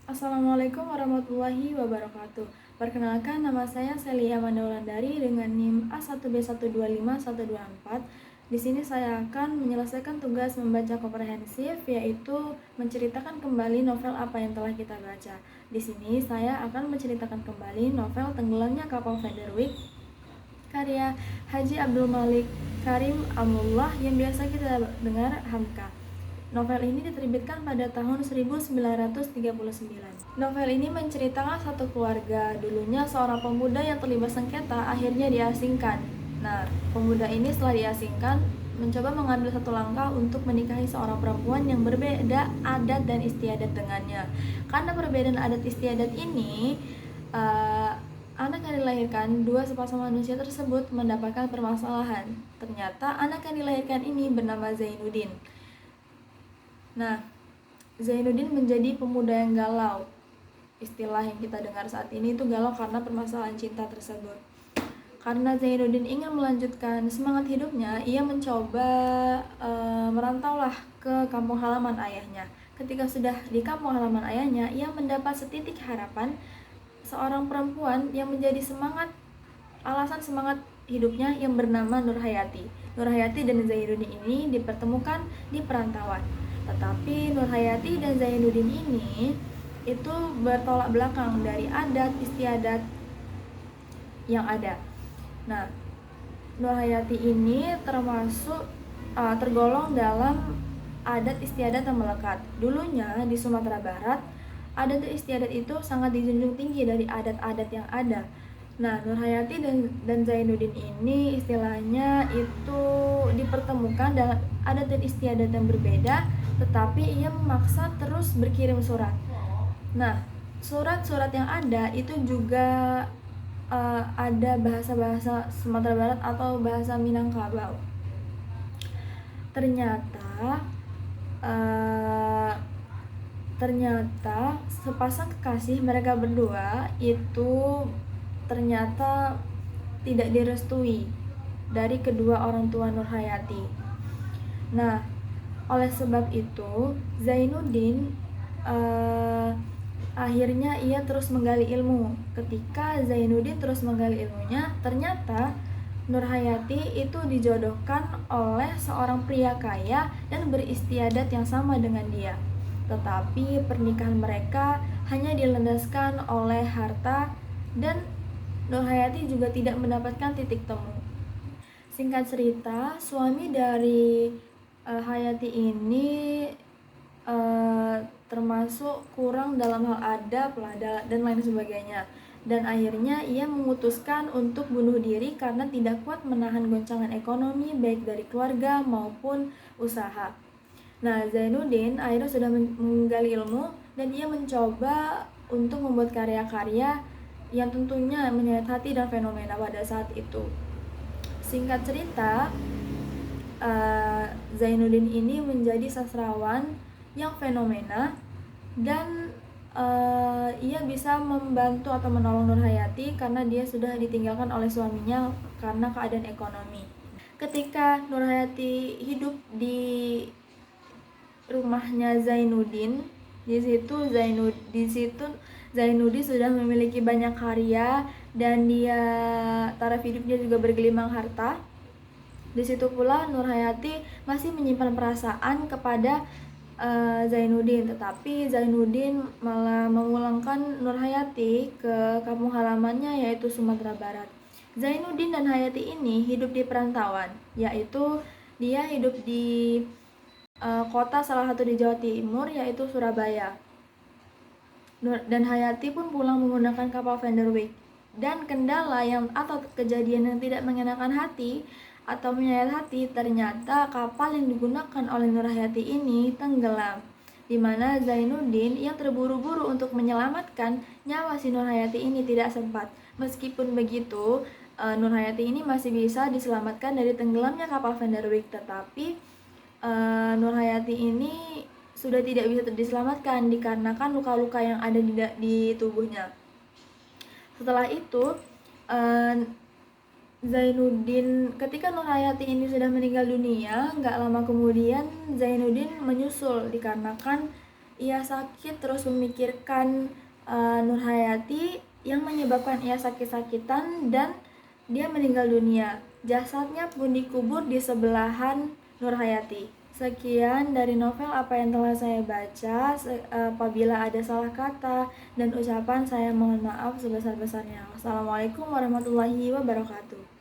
Assalamualaikum warahmatullahi wabarakatuh. Perkenalkan, nama saya Selia Mandaulandari dengan NIM A1B125124. Di sini saya akan menyelesaikan tugas membaca komprehensif, yaitu menceritakan kembali novel apa yang telah kita baca. Di sini saya akan menceritakan kembali novel Tenggelamnya Kapal Vanderwyk karya Haji Abdul Malik Karim Amullah yang biasa kita dengar Hamka. Novel ini diterbitkan pada tahun 1939. Novel ini menceritakan satu keluarga. Dulunya seorang pemuda yang terlibat sengketa akhirnya diasingkan. Nah, pemuda ini setelah diasingkan mencoba mengambil satu langkah untuk menikahi seorang perempuan yang berbeda adat dan istiadat dengannya. Karena perbedaan adat istiadat ini, anak yang dilahirkan dua sepasang manusia tersebut mendapatkan permasalahan. Ternyata anak yang dilahirkan ini bernama Zainuddin. Nah, Zainuddin menjadi pemuda yang galau. Istilah yang kita dengar saat ini itu galau karena permasalahan cinta tersebut. Karena Zainuddin ingin melanjutkan semangat hidupnya, ia mencoba merantaulah ke kampung halaman ayahnya. Ketika sudah di kampung halaman ayahnya, ia mendapat setitik harapan seorang perempuan yang menjadi alasan semangat hidupnya yang bernama Nurhayati. Nurhayati dan Zainuddin ini dipertemukan di perantauan. Tetapi Nurhayati dan Zainuddin ini itu bertolak belakang dari adat istiadat yang ada. Nah, Nurhayati ini tergolong dalam adat istiadat yang melekat. Dulunya di Sumatera Barat, adat istiadat itu sangat dijunjung tinggi dari adat-adat yang ada. Nah, Nurhayati dan Zainuddin ini istilahnya itu dipertemukan dalam adat dan istiadat yang berbeda, tetapi ia memaksa terus berkirim surat. Nah, surat-surat yang ada itu juga ada bahasa-bahasa Sumatera Barat atau bahasa Minangkabau. Ternyata sepasang kekasih mereka berdua itu ternyata tidak direstui dari kedua orang tua Nurhayati. Nah, oleh sebab itu Zainuddin akhirnya ia terus menggali ilmu. Ketika Zainuddin terus menggali ilmunya, ternyata Nurhayati itu dijodohkan oleh seorang pria kaya dan beristiadat yang sama dengan dia. Tetapi pernikahan mereka hanya dilandaskan oleh harta dan Nurhayati juga tidak mendapatkan titik temu. Singkat cerita, suami dari Hayati ini termasuk kurang dalam hal adab dan lain sebagainya, dan akhirnya ia memutuskan untuk bunuh diri karena tidak kuat menahan goncangan ekonomi baik dari keluarga maupun usaha. Nah, Zainuddin akhirnya sudah menggali ilmu dan ia mencoba untuk membuat karya-karya yang tentunya menyayat hati dan fenomena pada saat itu. Singkat cerita, Zainuddin ini menjadi sastrawan yang fenomena dan ia bisa membantu atau menolong Nurhayati karena dia sudah ditinggalkan oleh suaminya karena keadaan ekonomi. Ketika Nurhayati hidup di rumahnya Zainuddin, di situ Zainuddin sudah memiliki banyak karya dan taraf hidup dia juga bergelimang harta. Di situ pula Nurhayati masih menyimpan perasaan kepada Zainuddin, tetapi Zainuddin malah memulangkan Nurhayati ke kampung halamannya yaitu Sumatera Barat. Zainuddin dan Hayati ini hidup di perantauan, yaitu dia hidup di kota salah satu di Jawa Timur yaitu Surabaya. Dan Hayati pun pulang menggunakan kapal Vanderwyk. Dan kendala atau kejadian yang tidak mengenakan hati atau menyayat hati, ternyata kapal yang digunakan oleh Nurhayati ini tenggelam, di mana Zainuddin yang terburu-buru untuk menyelamatkan nyawa si Nurhayati ini tidak sempat. Meskipun begitu, Nurhayati ini masih bisa diselamatkan dari tenggelamnya kapal Vanderwyk, tetapi Nurhayati ini sudah tidak bisa diselamatkan dikarenakan luka-luka yang ada di tubuhnya. Setelah itu, Zainuddin, ketika Nurhayati ini sudah meninggal dunia, nggak lama kemudian Zainuddin menyusul dikarenakan Ia sakit terus memikirkan Nurhayati yang menyebabkan ia sakit-sakitan dan dia meninggal dunia. Jasadnya pun dikubur di sebelahan Nurhayati. Sekian dari novel apa yang telah saya baca. Apabila ada salah kata dan ucapan, saya mohon maaf sebesar-besarnya. Wassalamualaikum warahmatullahi wabarakatuh.